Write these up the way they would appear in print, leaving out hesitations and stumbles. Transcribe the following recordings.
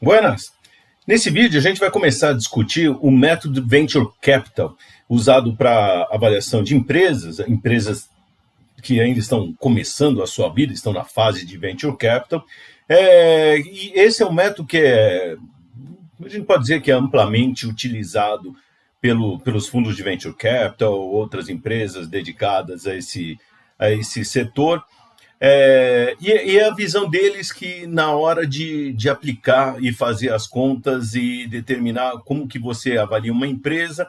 Buenas! Nesse vídeo, a gente vai começar a discutir o método Venture Capital, usado para avaliação de empresas que ainda estão começando a sua vida, estão na fase de Venture Capital. E esse é um método que a gente pode dizer que é amplamente utilizado pelos fundos de Venture Capital, outras empresas dedicadas a esse setor. E a visão deles que na hora de aplicar e fazer as contas e determinar como que você avalia uma empresa,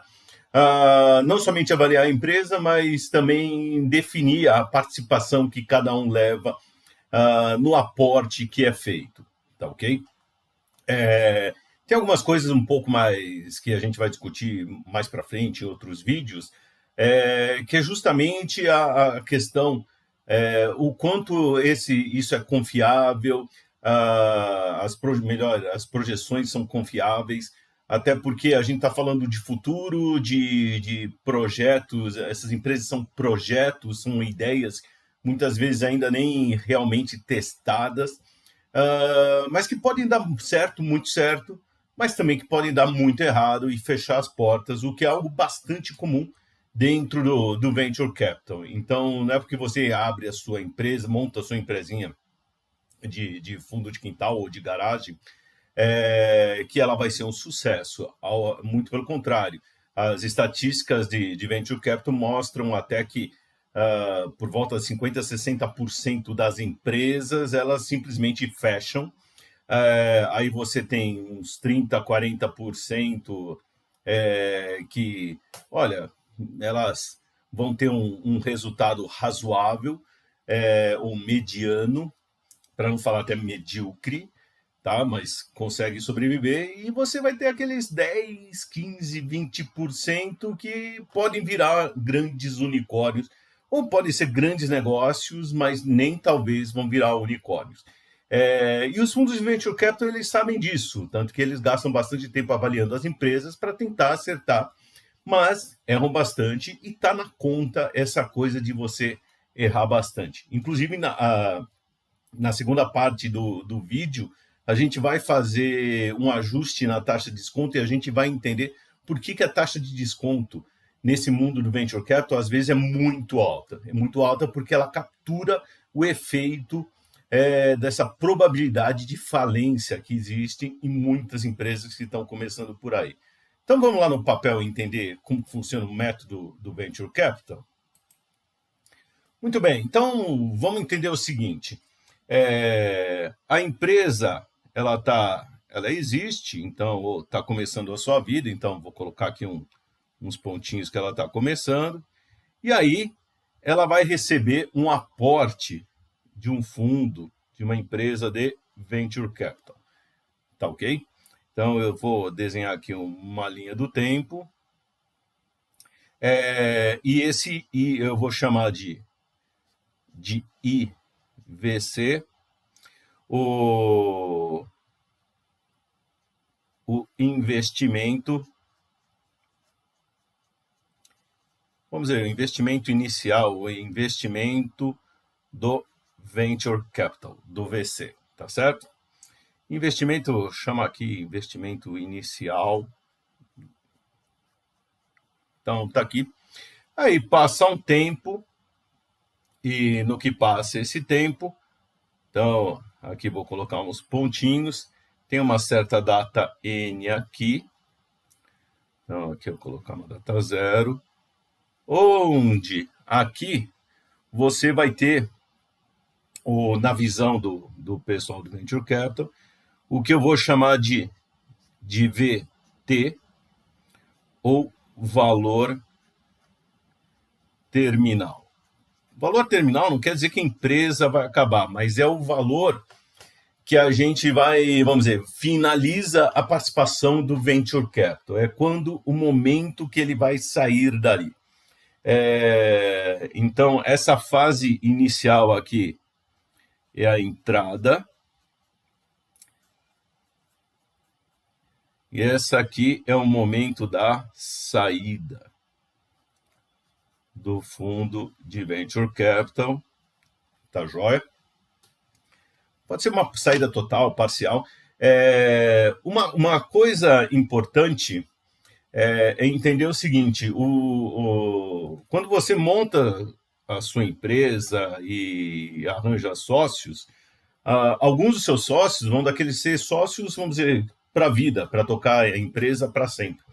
não somente avaliar a empresa, mas também definir a participação que cada um leva no aporte que é feito, tá ok? Tem algumas coisas um pouco mais que a gente vai discutir mais para frente em outros vídeos, que é justamente a questão o quanto isso é confiável, as projeções são confiáveis, até porque a gente está falando de futuro, de projetos, essas empresas são projetos, são ideias, muitas vezes ainda nem realmente testadas, mas que podem dar certo, muito certo, mas também que podem dar muito errado e fechar as portas, o que é algo bastante comum dentro do Venture Capital. Então, não é porque você abre a sua empresa, monta a sua empresinha de fundo de quintal ou de garagem, que ela vai ser um sucesso. Muito pelo contrário. As estatísticas de Venture Capital mostram até que por volta de 50% a 60% das empresas, elas simplesmente fecham. Aí você tem uns 30%, 40% que, olha, elas vão ter um resultado razoável ou mediano, para não falar até medíocre, tá? Mas consegue sobreviver, e você vai ter aqueles 10, 15, 20% que podem virar grandes unicórnios, ou podem ser grandes negócios, mas nem talvez vão virar unicórnios. E os fundos de Venture Capital, eles sabem disso, tanto que eles gastam bastante tempo avaliando as empresas para tentar acertar, mas erram bastante e está na conta essa coisa de você errar bastante. Inclusive, na segunda parte do vídeo, a gente vai fazer um ajuste na taxa de desconto e a gente vai entender por que a taxa de desconto nesse mundo do Venture Capital às vezes é muito alta. É muito alta porque ela captura o efeito dessa probabilidade de falência que existe em muitas empresas que estão começando por aí. Então vamos lá no papel entender como funciona o método do Venture Capital? Muito bem, então vamos entender o seguinte. A empresa, ela existe, então está começando a sua vida, então vou colocar aqui uns pontinhos que ela está começando, e aí ela vai receber um aporte de um fundo, de uma empresa de Venture Capital, tá ok? Então, eu vou desenhar aqui uma linha do tempo. E eu vou chamar de IVC. O investimento, vamos dizer, o investimento inicial, o investimento do Venture Capital, do VC, tá certo? Investimento, chama aqui investimento inicial. Então, tá aqui. Aí passa um tempo, e no que passa esse tempo, então, aqui vou colocar uns pontinhos, tem uma certa data N aqui. Então, aqui eu vou colocar uma data 0, onde aqui você vai ter, na visão do pessoal do Venture Capital, o que eu vou chamar de VT, ou valor terminal. Valor terminal não quer dizer que a empresa vai acabar, mas é o valor que a gente vai, vamos dizer, finaliza a participação do Venture Capital. É quando o momento que ele vai sair dali. Então, essa fase inicial aqui é a entrada. E essa aqui é o momento da saída do fundo de Venture Capital. Tá joia? Pode ser uma saída total, parcial. Uma coisa importante é entender o seguinte: quando você monta a sua empresa e arranja sócios, alguns dos seus sócios vão daqueles ser sócios, vamos dizer, para a vida, para tocar a empresa para sempre.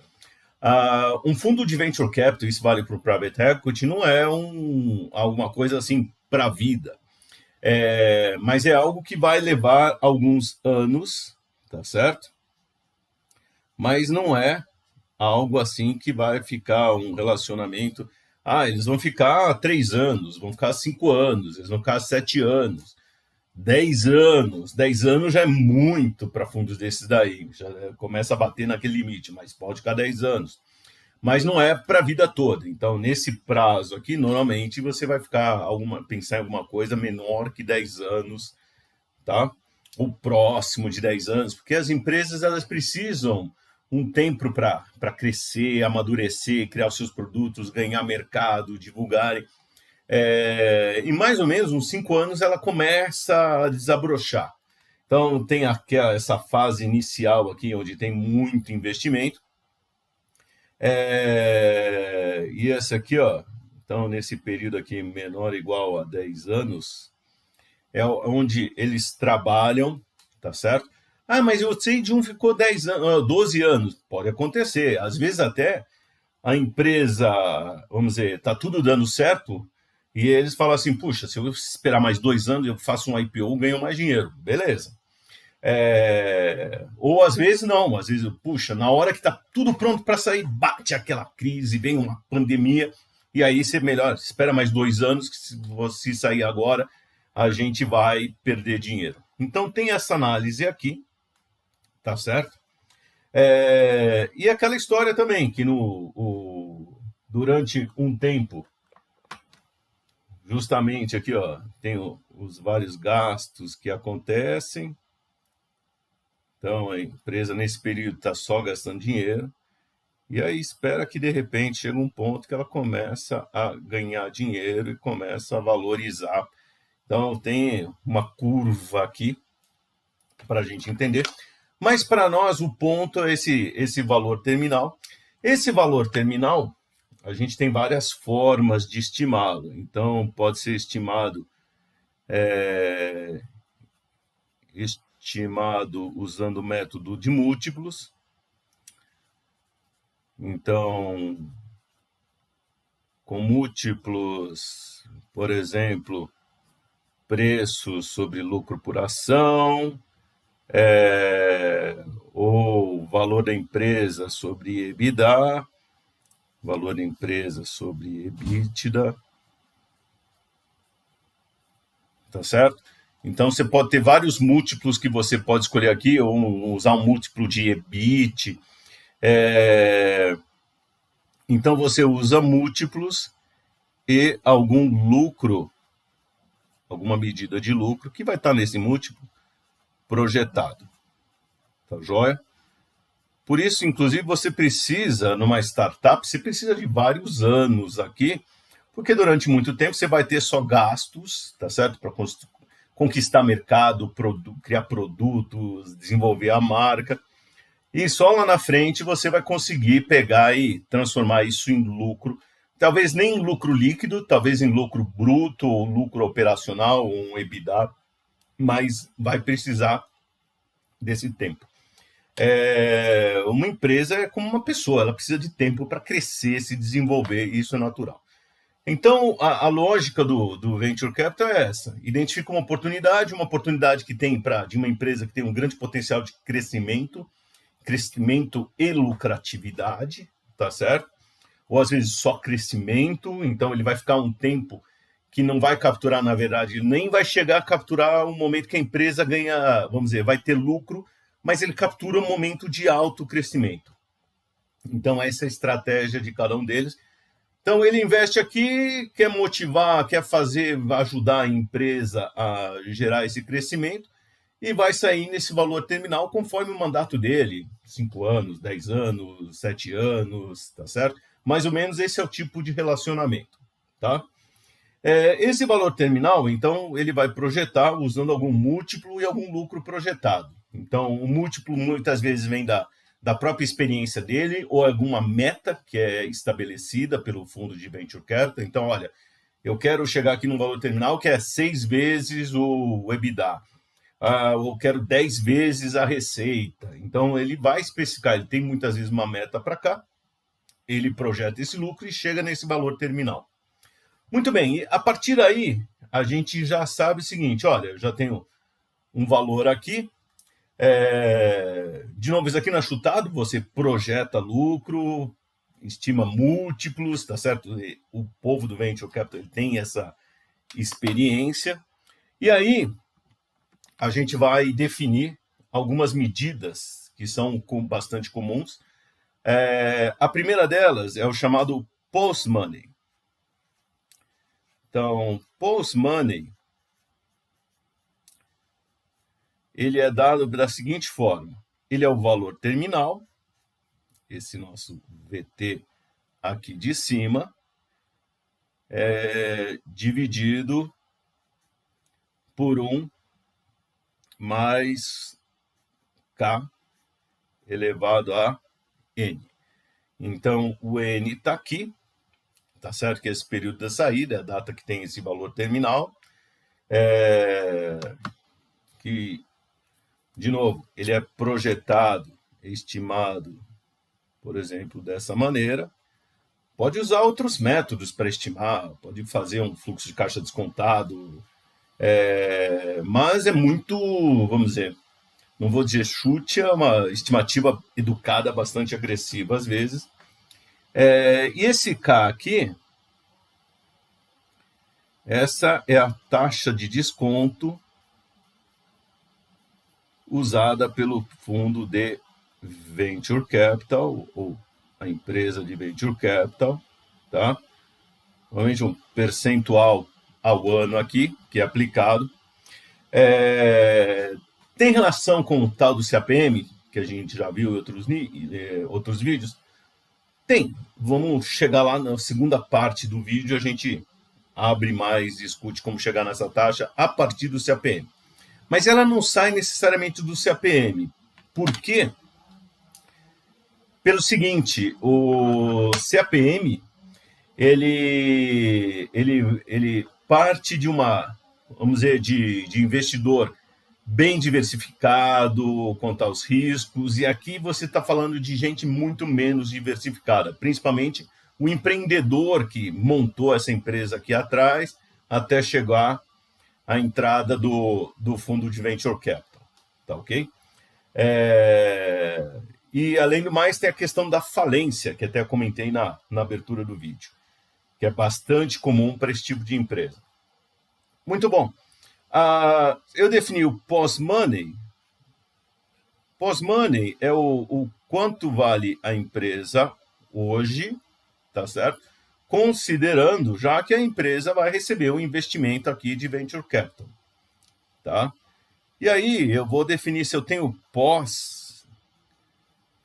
Um fundo de venture capital, isso vale para o private equity, não é alguma coisa assim para a vida. Mas é algo que vai levar alguns anos, tá certo? Mas não é algo assim que vai ficar um relacionamento. Eles vão ficar 3 anos, vão ficar 5 anos, eles vão ficar 7 anos, 10 anos. 10 anos já é muito para fundos desses daí, já começa a bater naquele limite, mas pode ficar 10 anos. Mas não é para a vida toda. Então, nesse prazo aqui, normalmente você vai pensar em alguma coisa menor que 10 anos, tá? Ou próximo de 10 anos, porque as empresas elas precisam um tempo para crescer, amadurecer, criar os seus produtos, ganhar mercado, divulgarem. Em mais ou menos uns 5 anos ela começa a desabrochar. Então tem essa fase inicial aqui, onde tem muito investimento. E essa aqui, ó, então nesse período aqui menor ou igual a 10 anos, é onde eles trabalham, tá certo? Mas eu sei de um ficou 10 anos, 12 anos. Pode acontecer. Às vezes até a empresa, vamos dizer, está tudo dando certo, e eles falam assim, puxa, se eu esperar mais 2 anos, eu faço um IPO, ganho mais dinheiro. Beleza. Ou às vezes não, às vezes, puxa, na hora que está tudo pronto para sair, bate aquela crise, vem uma pandemia, e aí você espera mais 2 anos, que se você sair agora, a gente vai perder dinheiro. Então tem essa análise aqui, tá certo? E aquela história também, que durante um tempo, justamente aqui, ó, tem os vários gastos que acontecem. Então, a empresa, nesse período, está só gastando dinheiro. E aí espera que, de repente, chega um ponto que ela começa a ganhar dinheiro e começa a valorizar. Então, tem uma curva aqui para a gente entender. Mas, para nós, o ponto é esse valor terminal. Esse valor terminal, a gente tem várias formas de estimá-lo. Então, pode ser estimado usando o método de múltiplos. Então, com múltiplos, por exemplo, preço sobre lucro por ação, ou valor da empresa sobre EBITDA, valor da empresa sobre EBITDA, tá certo? Então, você pode ter vários múltiplos que você pode escolher aqui, ou usar um múltiplo de EBIT. Então, você usa múltiplos e algum lucro, alguma medida de lucro, que vai estar nesse múltiplo projetado. Tá joia? Por isso, inclusive, você precisa, numa startup, você precisa de vários anos aqui, porque durante muito tempo você vai ter só gastos, tá certo? Para conquistar mercado, criar produtos, desenvolver a marca. E só lá na frente você vai conseguir pegar e transformar isso em lucro. Talvez nem em lucro líquido, talvez em lucro bruto, ou lucro operacional, ou um EBITDA, mas vai precisar desse tempo. Uma empresa é como uma pessoa, ela precisa de tempo para crescer, se desenvolver, e isso é natural. Então, a lógica do Venture Capital é essa. Identifica uma oportunidade que tem de uma empresa que tem um grande potencial de crescimento e lucratividade, tá certo? Ou às vezes só crescimento, então ele vai ficar um tempo que não vai capturar, na verdade, nem vai chegar a capturar o momento que a empresa ganha, vamos dizer, vai ter lucro, mas ele captura um momento de alto crescimento. Então, essa é a estratégia de cada um deles. Então, ele investe aqui, quer motivar, quer ajudar a empresa a gerar esse crescimento e vai sair nesse valor terminal conforme o mandato dele, 5 anos, 10 anos, 7 anos, tá certo? Mais ou menos esse é o tipo de relacionamento, tá? Esse valor terminal, então, ele vai projetar usando algum múltiplo e algum lucro projetado. Então, o múltiplo muitas vezes vem da própria experiência dele ou alguma meta que é estabelecida pelo fundo de Venture Capital. Então, olha, eu quero chegar aqui num valor terminal que é 6 vezes o EBITDA. Eu quero 10 vezes a receita. Então, ele vai especificar, ele tem muitas vezes uma meta para cá, ele projeta esse lucro e chega nesse valor terminal. Muito bem, e a partir daí, a gente já sabe o seguinte, olha, eu já tenho um valor aqui, de novo, isso aqui não é chutado, você projeta lucro, estima múltiplos, tá certo? O povo do Venture Capital tem essa experiência. E aí, a gente vai definir algumas medidas que são bastante comuns. A primeira delas é o chamado post-money. Então, post-money, ele é dado da seguinte forma. Ele é o valor terminal, esse nosso VT aqui de cima, dividido por 1 mais K elevado a N. Então, o N está aqui, tá certo? Que é esse período da saída, é a data que tem esse valor terminal. Que, de novo, ele é projetado, estimado, por exemplo, dessa maneira. Pode usar outros métodos para estimar, pode fazer um fluxo de caixa descontado, mas é muito, vamos dizer, não vou dizer chute, é uma estimativa educada, bastante agressiva às vezes. E esse K aqui, essa é a taxa de desconto usada pelo fundo de Venture Capital, ou a empresa de Venture Capital, tá? Normalmente um percentual ao ano aqui, que é aplicado. Tem relação com o tal do CAPM, que a gente já viu em outros vídeos? Tem. Vamos chegar lá na segunda parte do vídeo, a gente abre mais, discute como chegar nessa taxa a partir do CAPM. Mas ela não sai necessariamente do CAPM. Por quê? Pelo seguinte, o CAPM, ele parte de uma, vamos dizer, de investidor bem diversificado quanto aos riscos, e aqui você está falando de gente muito menos diversificada, principalmente o empreendedor que montou essa empresa aqui atrás, até chegar à entrada do fundo de Venture Capital, tá ok? E, além do mais, tem a questão da falência, que até comentei na abertura do vídeo, que é bastante comum para esse tipo de empresa. Muito bom. Eu defini o post-money. Post-money é o quanto vale a empresa hoje, tá certo? Considerando já que a empresa vai receber o investimento aqui de Venture Capital, tá? E aí eu vou definir se eu tenho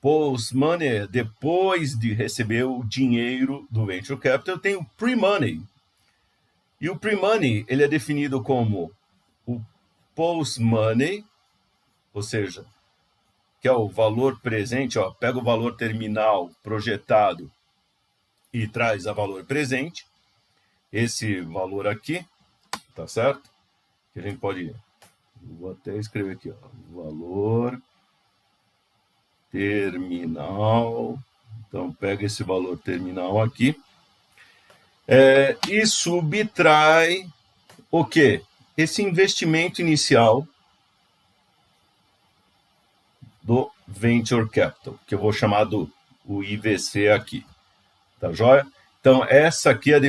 post-money, depois de receber o dinheiro do Venture Capital, eu tenho pre-money. E o pre-money, ele é definido como o post-money, ou seja, que é o valor presente, pega o valor terminal projetado e traz a valor presente, esse valor aqui, tá certo? Que a gente pode, vou até escrever aqui, valor terminal, então pega esse valor terminal aqui, e subtrai o quê? Esse investimento inicial do Venture Capital, que eu vou chamar o IVC aqui, tá joia? Então, essa aqui é a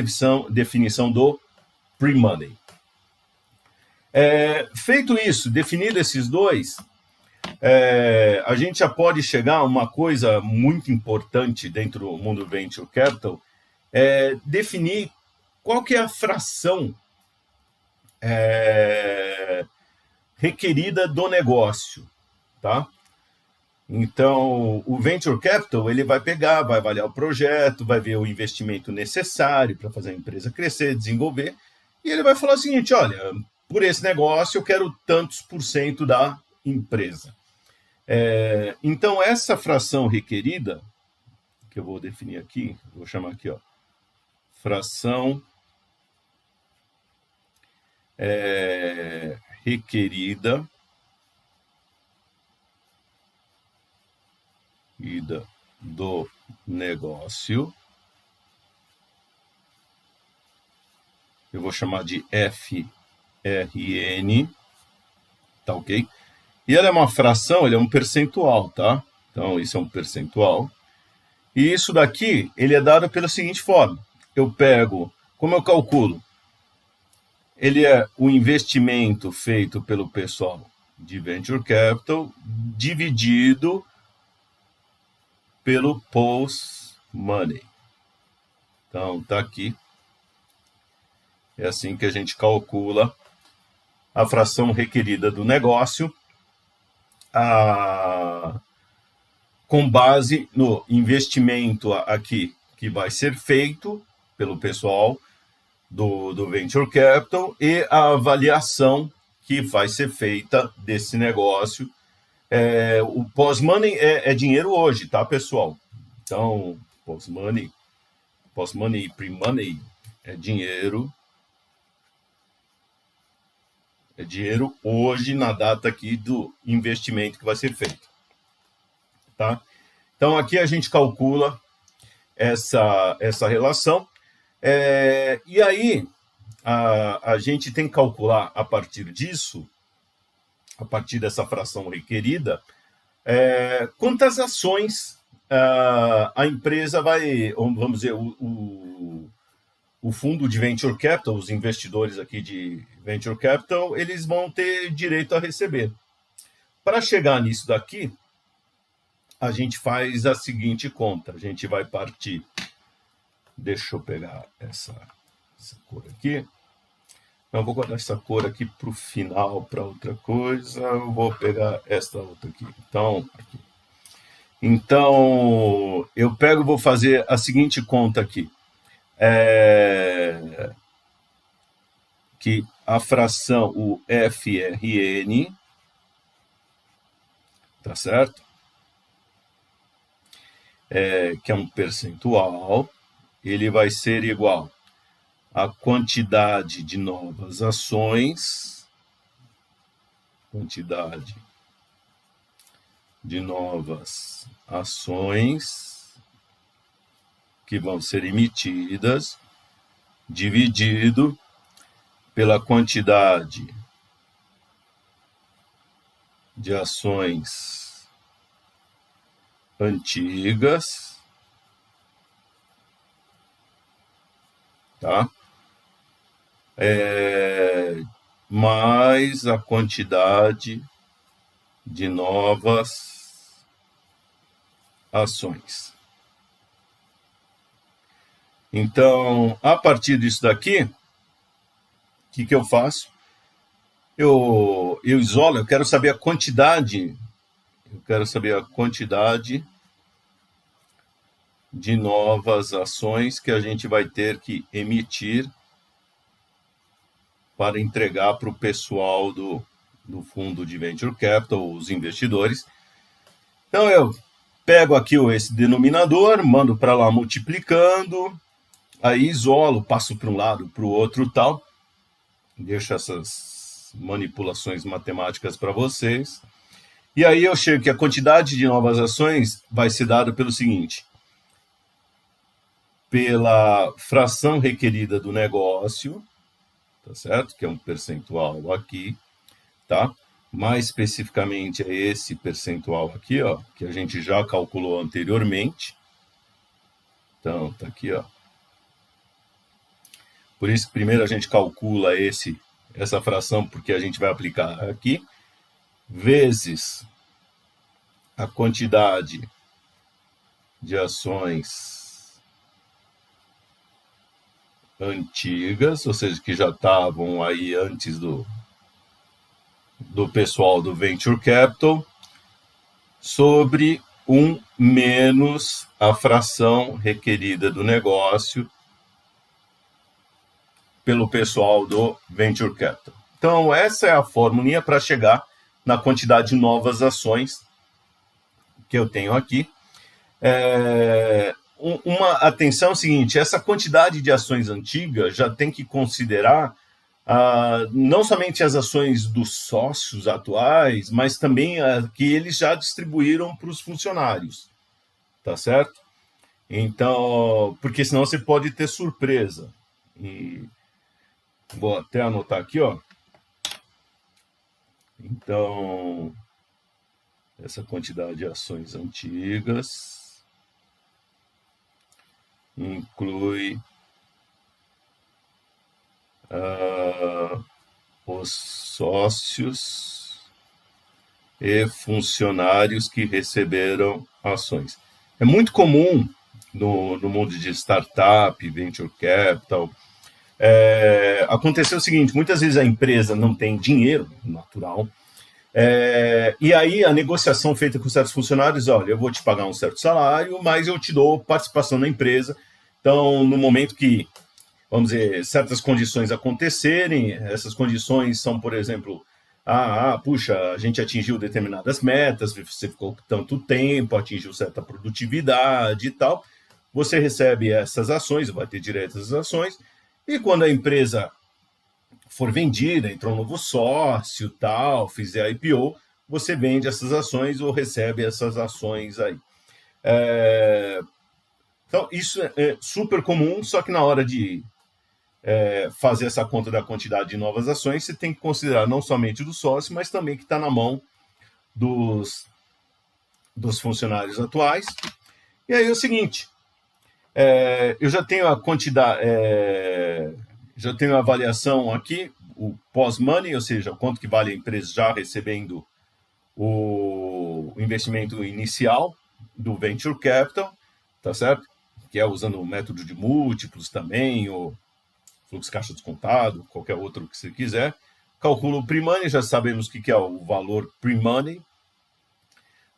definição do pre-money. Feito isso, definido esses dois, a gente já pode chegar a uma coisa muito importante dentro do mundo Venture Capital, definir qual que é a fração requerida do negócio, tá? Então, o Venture Capital, ele vai pegar, vai avaliar o projeto, vai ver o investimento necessário para fazer a empresa crescer, desenvolver, e ele vai falar o seguinte, olha, por esse negócio eu quero tantos % da empresa, Então, essa fração requerida, que eu vou definir aqui, vou chamar aqui, ó, fração requerida do negócio, eu vou chamar de FRN, tá ok? E ela é uma fração, ele é um percentual, tá? Então, isso é um percentual. E isso daqui, ele é dado pela seguinte forma. Eu pego, como eu calculo? Ele é o investimento feito pelo pessoal de Venture Capital dividido pelo post-money. Então, tá aqui. É assim que a gente calcula a fração requerida do negócio com base no investimento aqui que vai ser feito pelo pessoal do Venture Capital e a avaliação que vai ser feita desse negócio. O post-money é dinheiro hoje, tá, pessoal? Então, post-money e pre-money é dinheiro hoje na data aqui do investimento que vai ser feito. Tá? Então, aqui a gente calcula essa relação. E aí, a gente tem que calcular a partir disso, a partir dessa fração requerida, quantas ações a empresa vai, vamos dizer, o fundo de Venture Capital, os investidores aqui de Venture Capital, eles vão ter direito a receber. Para chegar nisso daqui, a gente faz a seguinte conta. A gente vai partir. Deixa eu pegar essa cor aqui. Não, vou guardar essa cor aqui para o final, para outra coisa. Eu vou pegar esta outra aqui. Então, eu pego e vou fazer a seguinte conta aqui. Que a fração, o FRN, tá certo? Que é um percentual, ele vai ser igual à quantidade de novas ações, que vão ser emitidas, dividido pela quantidade de ações antigas, tá? Mais a quantidade de novas ações. Então, a partir disso daqui, o que eu faço? Eu isolo, eu quero saber a quantidade de novas ações que a gente vai ter que emitir para entregar para o pessoal do fundo de Venture Capital, os investidores. Então, eu pego aqui esse denominador, mando para lá multiplicando, aí isolo, passo para um lado, para o outro tal, deixo essas manipulações matemáticas para vocês. E aí eu chego que a quantidade de novas ações vai ser dada pelo seguinte: pela fração requerida do negócio, tá certo? Que é um percentual aqui, tá? Mais especificamente é esse percentual aqui, ó, que a gente já calculou anteriormente. Então, tá aqui, ó. Por isso que primeiro a gente calcula essa fração, porque a gente vai aplicar aqui, vezes a quantidade de ações antigas, ou seja, que já estavam aí antes do pessoal do Venture Capital, sobre 1 menos a fração requerida do negócio pelo pessoal do Venture Capital. Então, essa é a formulinha para chegar na quantidade de novas ações que eu tenho aqui. Uma atenção é o seguinte: essa quantidade de ações antigas já tem que considerar não somente as ações dos sócios atuais, mas também que eles já distribuíram para os funcionários, tá certo? Então, porque senão você pode ter surpresa. E vou até anotar aqui, ó. Então, essa quantidade de ações antigas inclui os sócios e funcionários que receberam ações. É muito comum no mundo de startup, venture capital, aconteceu o seguinte: muitas vezes a empresa não tem dinheiro, natural, e aí a negociação feita com certos funcionários: olha, eu vou te pagar um certo salário, mas eu te dou participação na empresa. Então, no momento que, vamos dizer, certas condições acontecerem, essas condições são, por exemplo, puxa, a gente atingiu determinadas metas, você ficou tanto tempo, atingiu certa produtividade e tal, você recebe essas ações, vai ter direito a essas ações, e quando a empresa for vendida, entrou um novo sócio, tal, fizer IPO, você vende essas ações ou recebe essas ações aí. Então, isso é super comum, só que na hora de fazer essa conta da quantidade de novas ações, você tem que considerar não somente do sócio, mas também que está na mão dos funcionários atuais. E aí é o seguinte: eu já tenho a quantidade, já tenho a avaliação aqui, o pós-money, ou seja, quanto que vale a empresa já recebendo o investimento inicial do venture capital, tá certo? Que é usando o método de múltiplos também, ou fluxo caixa descontado, qualquer outro que você quiser. Calcula o pre-money, já sabemos o que é o valor pre-money.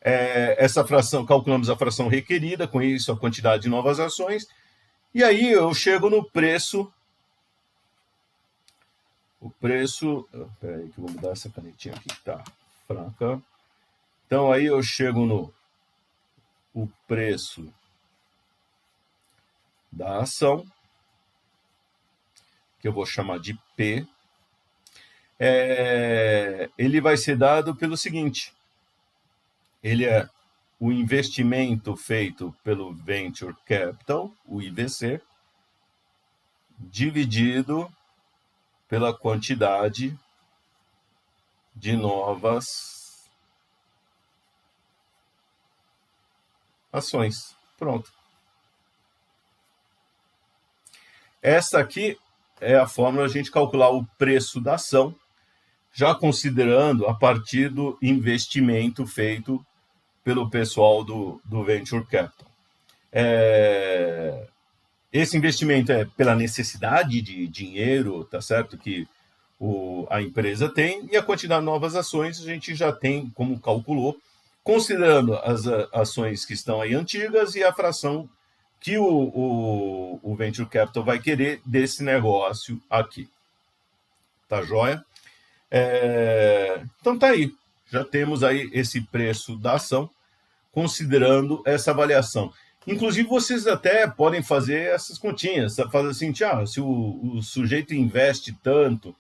Essa fração, calculamos a fração requerida, com isso a quantidade de novas ações, e aí eu chego no preço. O preço. Peraí, que eu vou mudar essa canetinha aqui que tá fraca. Então aí eu chego no o preço da ação, que eu vou chamar de P. Ele vai ser dado pelo seguinte: ele é o investimento feito pelo Venture Capital, o IVC, dividido pela quantidade de novas ações. Pronto. Essa aqui é a fórmula a gente calcular o preço da ação, já considerando a partir do investimento feito pelo pessoal do Venture Capital. Esse investimento é pela necessidade de dinheiro, tá certo, que a empresa tem, e a quantidade de novas ações a gente já tem como calculou, considerando as ações que estão aí antigas e a fração que o Venture Capital vai querer desse negócio aqui. Tá joia? Então tá aí. Já temos aí esse preço da ação, considerando essa avaliação. Inclusive, vocês até podem fazer essas continhas. Fazer assim, se o sujeito investe tanto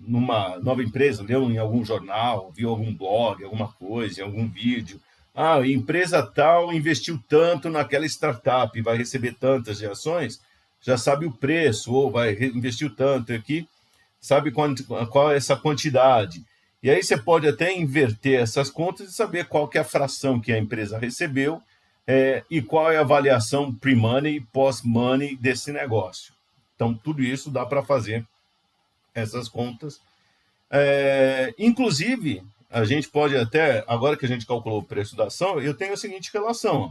numa nova empresa, leu em algum jornal, viu algum blog, alguma coisa, em algum vídeo. A empresa tal investiu tanto naquela startup, vai receber tantas de ações, já sabe o preço, ou investiu tanto aqui, sabe qual é essa quantidade. E aí você pode até inverter essas contas e saber qual que é a fração que a empresa recebeu e qual é a avaliação pre-money e pós-money desse negócio. Então, tudo isso dá para fazer essas contas. Inclusive, a gente pode até, agora que a gente calculou o preço da ação, eu tenho a seguinte relação.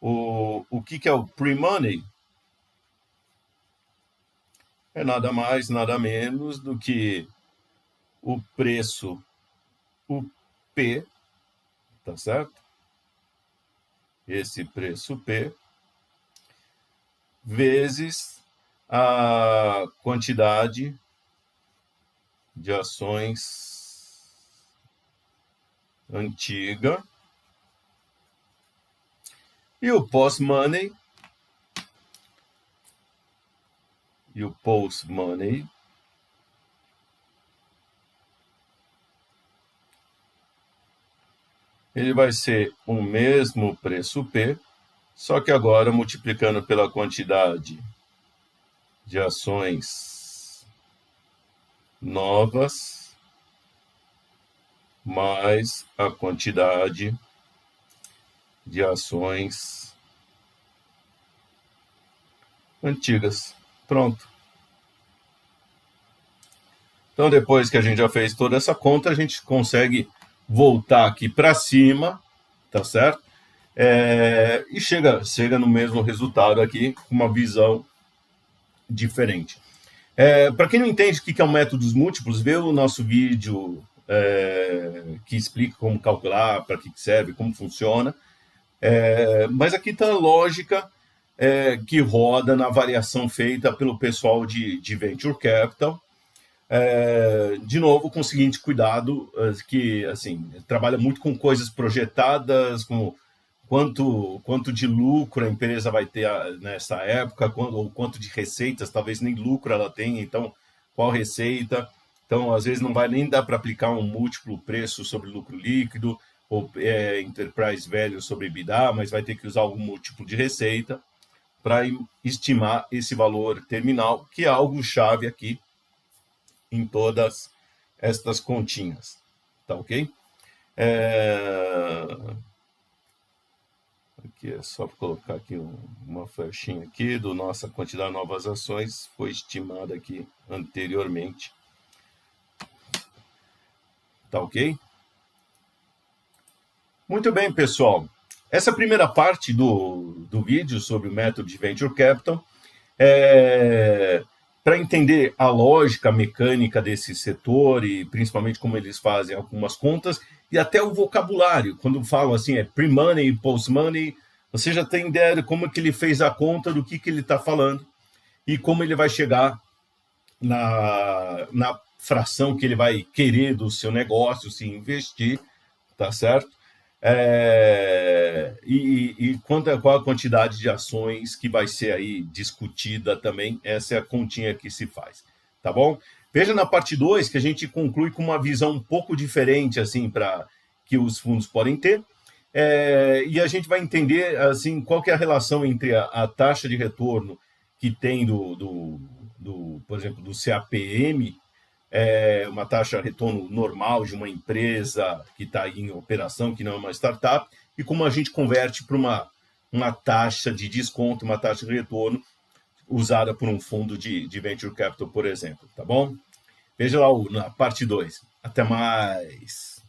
O que é o pre-money? É nada mais, nada menos do que o preço, o P, tá certo? Esse preço P, vezes a quantidade de ações antiga. E o post-money. E o post-money. Ele vai ser o mesmo preço P, só que agora multiplicando pela quantidade de ações novas, mais a quantidade de ações antigas. Pronto. Então, depois que a gente já fez toda essa conta, a gente consegue voltar aqui para cima, tá certo? E chega no mesmo resultado aqui, com uma visão diferente. Para quem não entende o que é um método dos múltiplos, vê o nosso vídeo que explica como calcular, para que serve, como funciona. Mas aqui está a lógica que roda na variação feita pelo pessoal de Venture Capital. De novo, com o seguinte cuidado, que assim, trabalha muito com coisas projetadas, com quanto de lucro a empresa vai ter nessa época, ou quanto de receitas, talvez nem lucro ela tenha, então qual receita. Então, às vezes, não vai nem dar para aplicar um múltiplo preço sobre lucro líquido, ou enterprise value sobre EBITDA, mas vai ter que usar algum múltiplo de receita para estimar esse valor terminal, que é algo chave aqui em todas estas continhas, tá ok? Aqui é só colocar aqui uma flechinha aqui do nossa quantidade de novas ações, foi estimada aqui anteriormente, tá ok? Muito bem, pessoal. Essa primeira parte do vídeo sobre o método de Venture Capital para entender a lógica, a mecânica desse setor e principalmente como eles fazem algumas contas e até o vocabulário. Quando falam assim, pre-money e post-money, você já tem ideia de como que ele fez a conta, do que ele está falando e como ele vai chegar na fração que ele vai querer do seu negócio, se investir, tá certo? Qual a quantidade de ações que vai ser aí discutida também, essa é a continha que se faz, tá bom? Veja na parte 2 que a gente conclui com uma visão um pouco diferente, assim, para que os fundos podem ter, e a gente vai entender, assim, qual que é a relação entre a taxa de retorno que tem por exemplo, do CAPM, uma taxa de retorno normal de uma empresa que está em operação, que não é uma startup, e como a gente converte para uma taxa de desconto, uma taxa de retorno usada por um fundo de Venture Capital, por exemplo, tá bom? Veja lá na parte 2. Até mais!